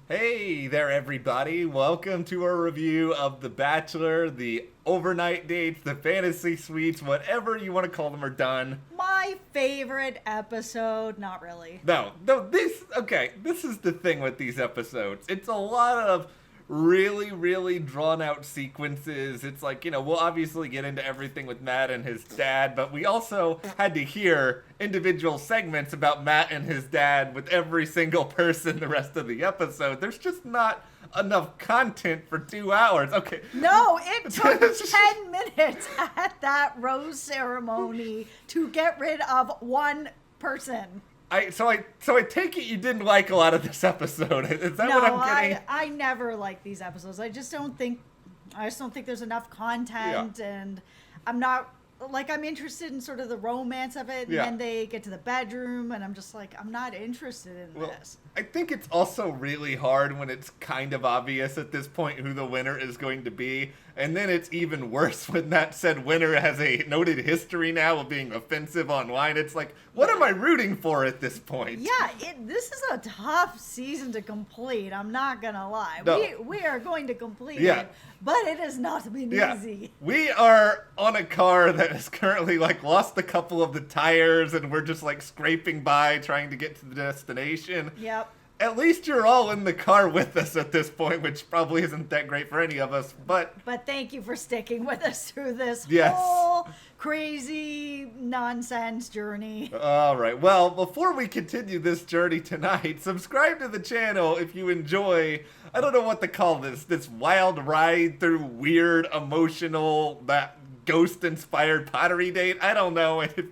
Hey there, everybody. Welcome to our review of The Bachelor. The overnight dates, the fantasy suites, whatever you want to call them are done. My favorite episode, not really. No, this is the thing with these episodes. It's a lot of really drawn out sequences. It's like, we'll obviously get into everything with Matt and his dad, but we also had to hear individual segments about Matt and his dad with every single person the rest of the episode. There's just not enough content for 2 hours. Okay. No, it took 10 minutes at that rose ceremony to get rid of one person. So I take it you didn't like a lot of this episode. Is that what I'm getting? I never like these episodes. I just don't think there's enough content, and I'm interested in sort of the romance of it, and then they get to the bedroom, and I'm just like, I'm not interested in this. I think it's also really hard when it's kind of obvious at this point who the winner is going to be, and then it's even worse when that said winner has a noted history now of being offensive online. It's like, what am I rooting for at this point? Yeah, this is a tough season to complete, I'm not gonna lie. No. We are going to complete it, but it has not been easy. We are on a car that has currently lost a couple of the tires, and we're just scraping by trying to get to the destination. Yep. At least you're all in the car with us at this point, which probably isn't that great for any of us, but thank you for sticking with us through this Yes. whole crazy nonsense journey. All right. Well, before we continue this journey tonight, subscribe to the channel if you enjoy, I don't know what to call this wild ride through weird, emotional, that ghost-inspired pottery date. I don't know. If,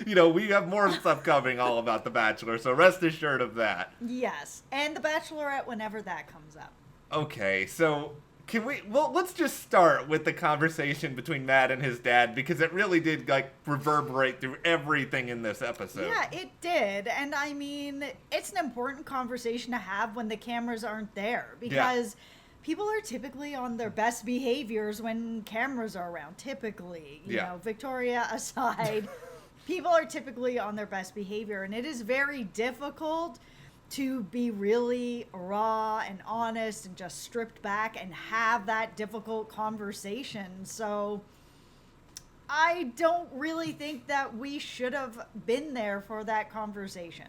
we have more stuff coming all about The Bachelor, so rest assured of that. Yes, and The Bachelorette whenever that comes up. Okay, so let's just start with the conversation between Matt and his dad, because it really did reverberate through everything in this episode. Yeah, it did. And I mean, it's an important conversation to have when the cameras aren't there, because people are typically on their best behaviors when cameras are around. Typically, you know, Victoria aside, people are typically on their best behavior, and it is very difficult to be really raw and honest and just stripped back and have that difficult conversation. So I don't really think that we should have been there for that conversation.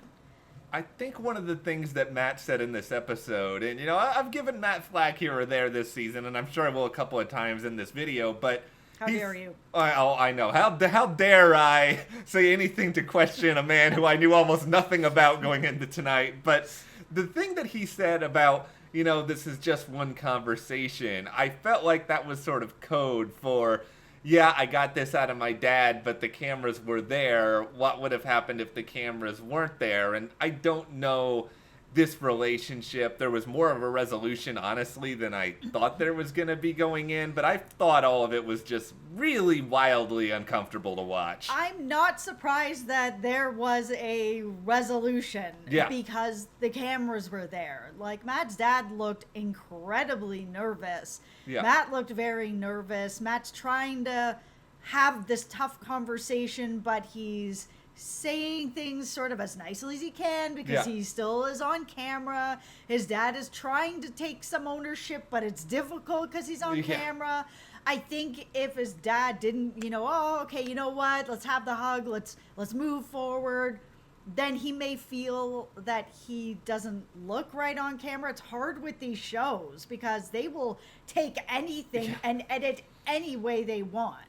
I think one of the things that Matt said in this episode, and I've given Matt flack here or there this season, and I'm sure I will a couple of times in this video, but how dare you? I know. How dare I say anything to question a man who I knew almost nothing about going into tonight? But the thing that he said about, this is just one conversation, I felt like that was sort of code for, yeah, I got this out of my dad, but the cameras were there. What would have happened if the cameras weren't there? And I don't know this relationship. There was more of a resolution, honestly, than I thought there was going to be going in, but I thought all of it was just really wildly uncomfortable to watch. I'm not surprised that there was a resolution because the cameras were there. Matt's dad looked incredibly nervous. Matt looked very nervous. Matt's trying to have this tough conversation, but he's saying things sort of as nicely as he can because he still is on camera. His dad is trying to take some ownership, but it's difficult because he's on camera. I think if his dad didn't, okay, you know what, let's have the hug, let's move forward, then he may feel that he doesn't look right on camera. It's hard with these shows because they will take anything and edit any way they want.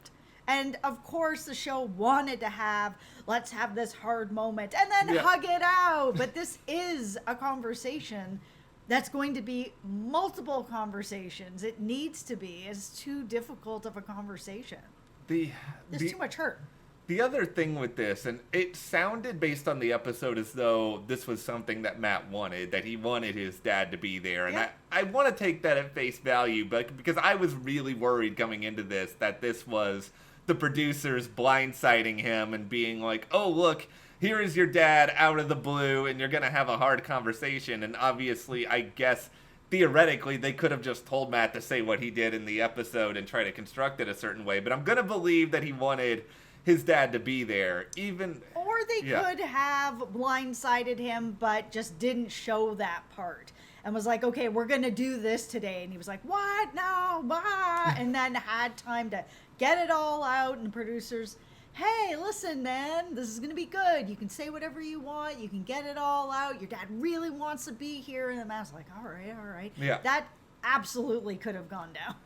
And of course, the show wanted to have, let's have this hard moment and then hug it out. But this is a conversation that's going to be multiple conversations. It needs to be. It's too difficult of a conversation. There's too much hurt. The other thing with this, and it sounded based on the episode as though this was something that Matt wanted, that he wanted his dad to be there. And I want to take that at face value, but because I was really worried coming into this that this was the producers blindsiding him and being like, oh, look, here is your dad out of the blue and you're going to have a hard conversation. And obviously, I guess, theoretically, they could have just told Matt to say what he did in the episode and try to construct it a certain way. But I'm going to believe that he wanted his dad to be there, even... Or they could have blindsided him, but just didn't show that part. and was like, okay, we're going to do this today. And he was like, what? No, what? And then had time to get it all out. And the producers, hey, listen, man, this is going to be good. You can say whatever you want. You can get it all out. Your dad really wants to be here. And the man's like, all right. Yeah. That absolutely could have gone down.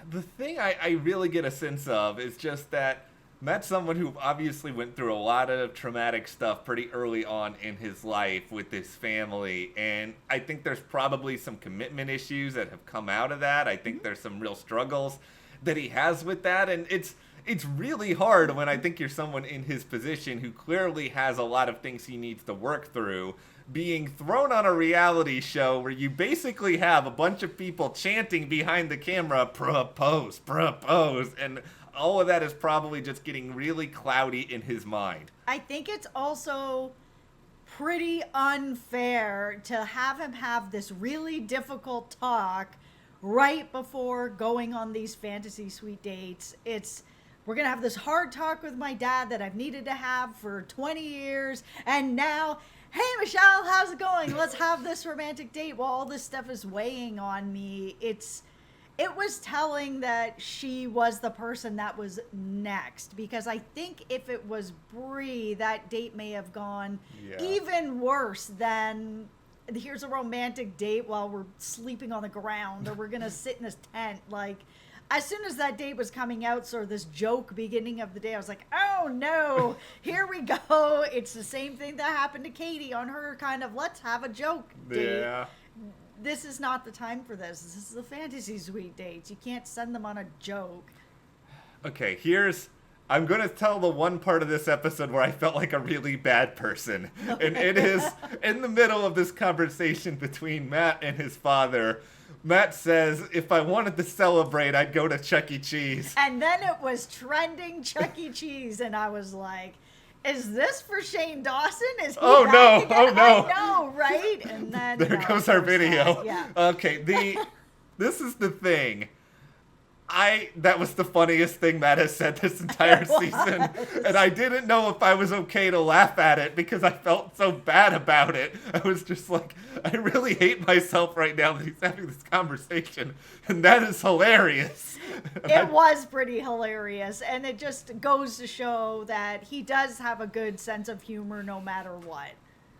The thing I really get a sense of is just that Matt's someone who obviously went through a lot of traumatic stuff pretty early on in his life with his family. And I think there's probably some commitment issues that have come out of that. I think there's some real struggles that he has with that. And it's really hard when I think you're someone in his position who clearly has a lot of things he needs to work through, being thrown on a reality show where you basically have a bunch of people chanting behind the camera, propose, and all of that is probably just getting really cloudy in his mind. I think it's also pretty unfair to have him have this really difficult talk right before going on these fantasy suite dates. We're going to have this hard talk with my dad that I've needed to have for 20 years. And now, hey, Michelle, how's it going? Let's have this romantic date while all this stuff is weighing on me. It was telling that she was the person that was next. Because I think if it was Bree, that date may have gone even worse than here's a romantic date while we're sleeping on the ground or we're going to sit in this tent. Like, as soon as that date was coming out, sort of this joke beginning of the day, I was like, oh no, here we go. It's the same thing that happened to Katie on her kind of let's have a joke date. Yeah. This is not the time for this. This is the fantasy suite dates. You can't send them on a joke. Okay, I'm going to tell the one part of this episode where I felt like a really bad person. And it is in the middle of this conversation between Matt and his father. Matt says, if I wanted to celebrate, I'd go to Chuck E. Cheese. And then it was trending Chuck E. Cheese, and I was like, is this for Shane Dawson? Is he no. I know, right? And then there goes our video. Yeah. Okay, this is the thing. That was the funniest thing Matt has said this entire season. And I didn't know if I was okay to laugh at it because I felt so bad about it. I was just like, I really hate myself right now that he's having this conversation. And that is hilarious. It was pretty hilarious. And it just goes to show that he does have a good sense of humor no matter what.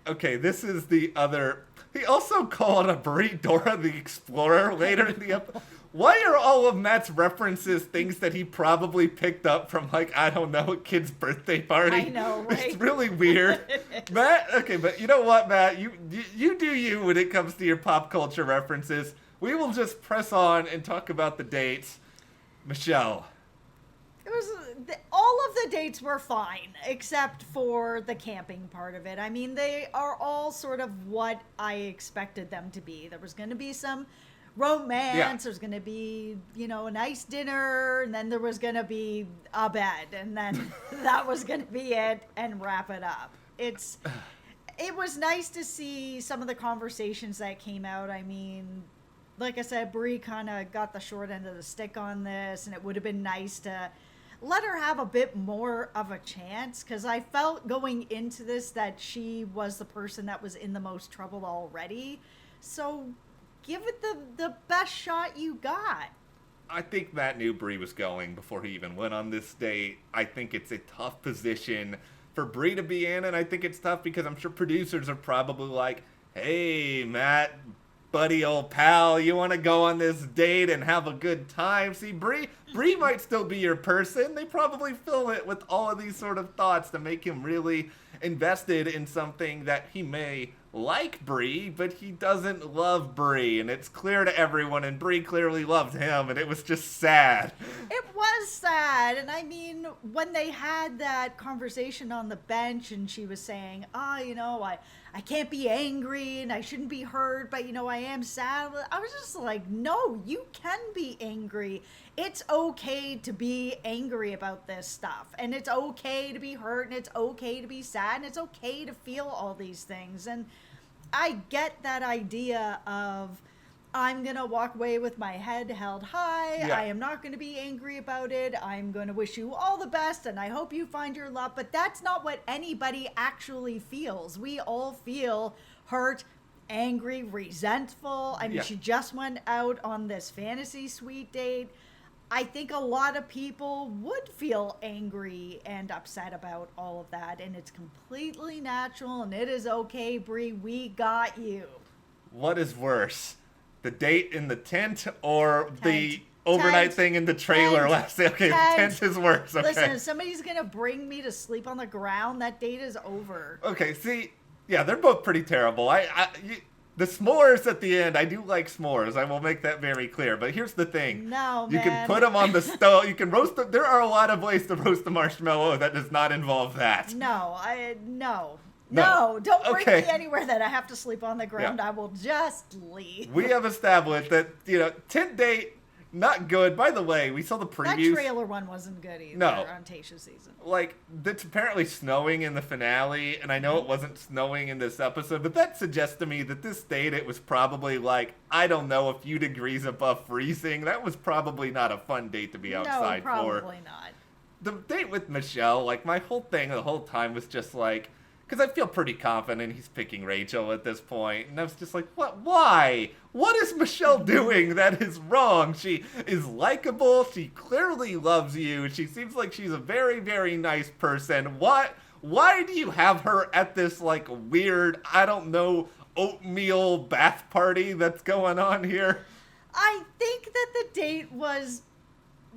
Okay, this is the other. He also called a Brie Dora the Explorer later in the episode. Why are all of Matt's references things that he probably picked up from, like, I don't know, a kid's birthday party? I know, right? It's really weird. Matt, okay, but you know what, Matt? You do you when it comes to your pop culture references. We will just press on and talk about the dates. Michelle. All of the dates were fine, except for the camping part of it. I mean, they are all sort of what I expected them to be. There was going to be some romance, there's going to be, a nice dinner, and then there was going to be a bed, and then that was going to be it, and wrap it up. It was nice to see some of the conversations that came out. I mean, like I said, Brie kind of got the short end of the stick on this, and it would have been nice to let her have a bit more of a chance, because I felt going into this that she was the person that was in the most trouble already. So give it the best shot you got. I think Matt knew Brie was going before he even went on this date. I think it's a tough position for Brie to be in, and I think it's tough because I'm sure producers are probably like, hey, Matt, buddy, old pal, you want to go on this date and have a good time? See, Brie might still be your person. They probably fill it with all of these sort of thoughts to make him really invested in something that he may like Brie, but he doesn't love Brie, and it's clear to everyone, and Brie clearly loved him, and it was just sad. It was sad, and I mean, when they had that conversation on the bench, and she was saying, I can't be angry, and I shouldn't be hurt, but, I am sad. I was just like, no, you can be angry. It's okay to be angry about this stuff, and it's okay to be hurt, and it's okay to be sad, and it's okay to feel all these things. And I get that idea of, I'm going to walk away with my head held high. Yeah. I am not going to be angry about it. I'm going to wish you all the best, and I hope you find your love. But that's not what anybody actually feels. We all feel hurt angry, resentful. I mean, she just went out on this fantasy suite date. I think a lot of people would feel angry and upset about all of that, and it's completely natural, and it is okay, Brie. We got you. What is worse, the date in the tent or the overnight thing in the trailer last day? Okay, the tent is worse. Okay. Listen, if somebody's gonna bring me to sleep on the ground, that date is over. Okay, see, yeah, they're both pretty terrible. The s'mores at the end, I do like s'mores. I will make that very clear. But here's the thing. No, you can put them on the stove. You can roast them. There are a lot of ways to roast the marshmallow that does not involve that. No, don't bring me anywhere that I have to sleep on the ground. Yeah. I will just leave. We have established that, tent date, not good. By the way, we saw the previews. That trailer one wasn't good either on Tayshia's season. Like, it's apparently snowing in the finale, and I know it wasn't snowing in this episode, but that suggests to me that this date, it was probably like, I don't know, a few degrees above freezing. That was probably not a fun date to be outside for. No, probably not. The date with Michelle, like, my whole thing the whole time was just like, because I feel pretty confident he's picking Rachel at this point. And I was just like, what? Why? What is Michelle doing that is wrong? She is likable. She clearly loves you. She seems like she's a very, very nice person. Why do you have her at this, like, weird, I don't know, oatmeal bath party that's going on here? I think that the date was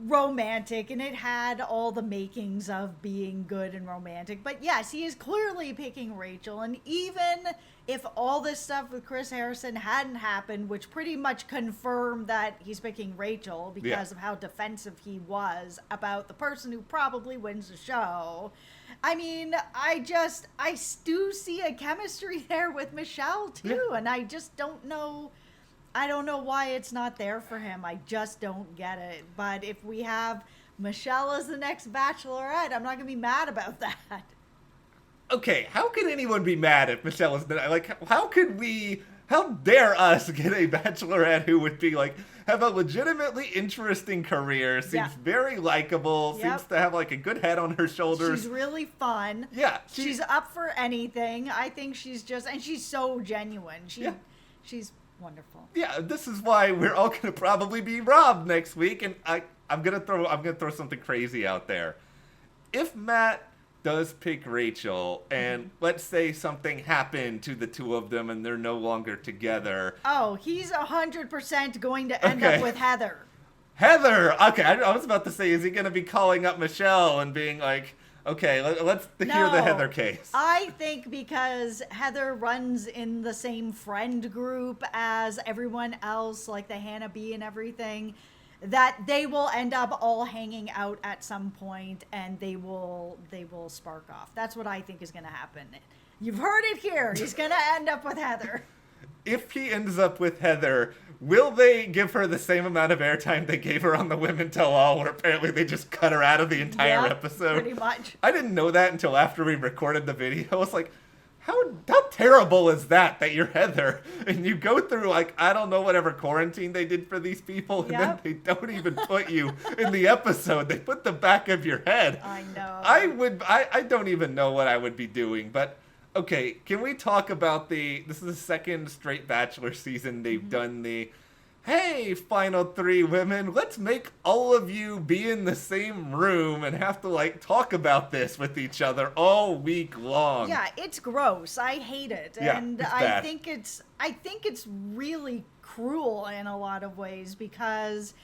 romantic, and it had all the makings of being good and romantic, but yes, he is clearly picking Rachel. And even if all this stuff with Chris Harrison hadn't happened, which pretty much confirmed that he's picking Rachel because of how defensive he was about the person who probably wins the show, I mean, I do see a chemistry there with Michelle too, and I just don't know why it's not there for him. I just don't get it. But if we have Michelle as the next Bachelorette, I'm not going to be mad about that. Okay, how can anyone be mad if Michelle is like, how dare us get a Bachelorette who would be like, have a legitimately interesting career, seems very likable, seems to have like a good head on her shoulders. She's really fun. Yeah. She's up for anything. I think she's and she's so genuine. She's wonderful. Yeah, this is why we're all gonna probably be robbed next week, and I'm gonna throw something crazy out there. If Matt does pick Rachel, and let's say something happened to the two of them, and they're no longer together. Oh, he's 100% going to end up with Heather. Heather. Okay, I was about to say, is he gonna be calling up Michelle and being like, okay, let's hear the Heather case. I think because Heather runs in the same friend group as everyone else, like the Hannah B and everything, that they will end up all hanging out at some point, and they will spark off. That's what I think is going to happen. You've heard it here. He's going to end up with Heather. If he ends up with Heather, will they give her the same amount of airtime they gave her on the Women Tell All, where apparently they just cut her out of the entire episode? Pretty much. I didn't know that until after we recorded the video. I was like, how terrible is that you're Heather? And you go through, like, I don't know, whatever quarantine they did for these people, and then they don't even put you in the episode. They put the back of your head. I know. I don't even know what I would be doing, but... Okay, can we talk about this is the second straight Bachelor season they've done hey, final three women, let's make all of you be in the same room and have to, like, talk about this with each other all week long. Yeah, it's gross. I hate it. Yeah, and it's I bad. think it's really cruel in a lot of ways, because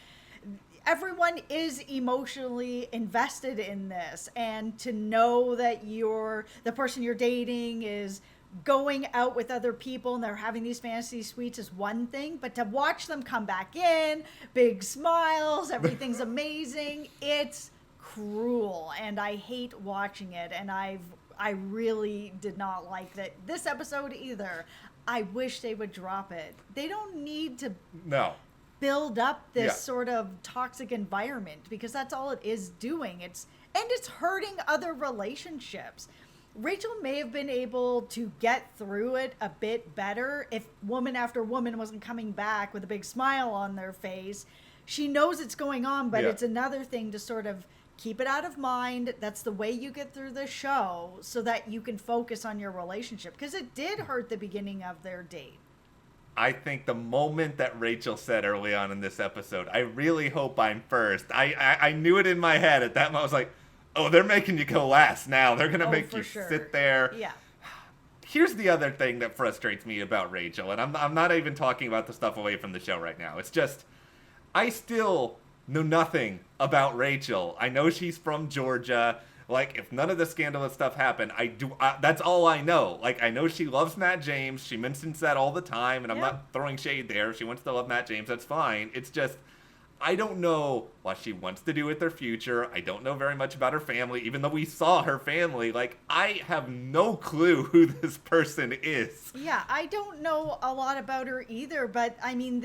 everyone is emotionally invested in this, and to know that the person you're dating is going out with other people and they're having these fantasy suites is one thing, but to watch them come back in, big smiles, everything's amazing, it's cruel, and I hate watching it. And I really did not like that this episode either. I wish they would drop it. They don't need to build up this sort of toxic environment, because that's all it is doing. It's hurting other relationships. Rachel may have been able to get through it a bit better if woman after woman wasn't coming back with a big smile on their face. She knows it's going on, but it's another thing to sort of keep it out of mind. That's the way you get through the show, so that you can focus on your relationship, because it did hurt the beginning of their date. I think the moment that Rachel said early on in this episode, I really hope I'm first. I knew it in my head at that moment. I was like, oh, they're making you go last now. They're going to make you sit there. Yeah. Here's the other thing that frustrates me about Rachel, and I'm not even talking about the stuff away from the show right now. It's just, I still know nothing about Rachel. I know she's from Georgia. Like, if none of the scandalous stuff happened, that's all I know. Like, I know she loves Matt James. She mentions that all the time, and I'm not throwing shade there. If she wants to love Matt James, that's fine. It's just, I don't know what she wants to do with her future. I don't know very much about her family, even though we saw her family. Like, I have no clue who this person is. Yeah, I don't know a lot about her either, but, I mean,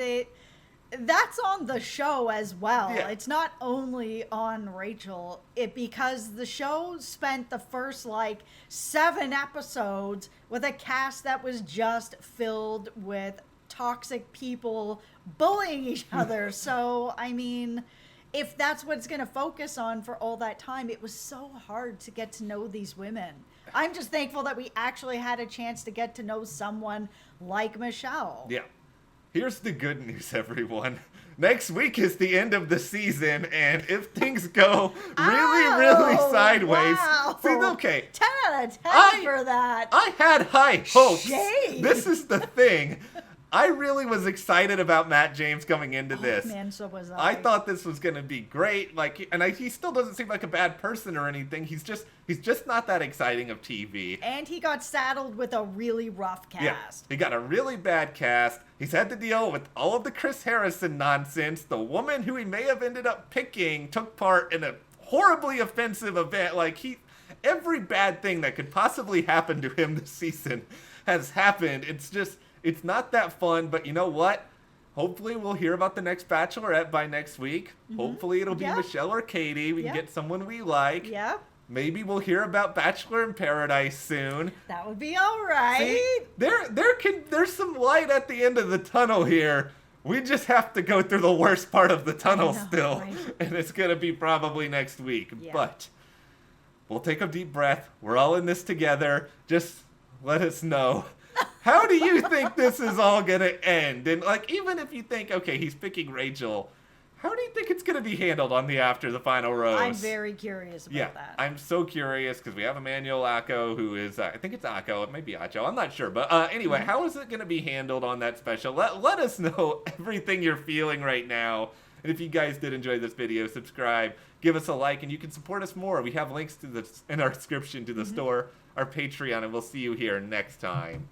that's on the show as well. Yeah. It's not only on Rachel. Because the show spent the first 7 episodes with a cast that was just filled with toxic people bullying each other. So, I mean, if that's what it's going to focus on for all that time, it was so hard to get to know these women. I'm just thankful that we actually had a chance to get to know someone like Michelle. Yeah. Here's the good news, everyone. Next week is the end of the season, and if things go really sideways... Wow. See, okay. 10 out of 10 for that. I had high hopes. Shade. This is the thing. I really was excited about Matt James coming into this. Man, so was I. I thought this was going to be great. He still doesn't seem like a bad person or anything. He's just not that exciting of TV. And he got saddled with a really rough cast. Yeah, he got a really bad cast. He's had to deal with all of the Chris Harrison nonsense. The woman who he may have ended up picking took part in a horribly offensive event. Every bad thing that could possibly happen to him this season has happened. It's not that fun, but you know what? Hopefully we'll hear about the next Bachelorette by next week. Mm-hmm. Hopefully it'll be Michelle or Katie. We can get someone we like. Yeah. Maybe we'll hear about Bachelor in Paradise soon. That would be all right. See, there's some light at the end of the tunnel here. We just have to go through the worst part of the tunnel still. Right? And it's going to be probably next week. Yeah. But we'll take a deep breath. We're all in this together. Just let us know. How do you think this is all going to end? And even if you think, okay, he's picking Rachel, how do you think it's going to be handled on the After the Final Rose? I'm very curious about that. I'm so curious because we have Emmanuel Acco, who is, I think it's Acco, it might be Acho, I'm not sure. But anyway, how is it going to be handled on that special? Let us know everything you're feeling right now. And if you guys did enjoy this video, subscribe, give us a like, and you can support us more. We have links in our description to the store, our Patreon, and we'll see you here next time.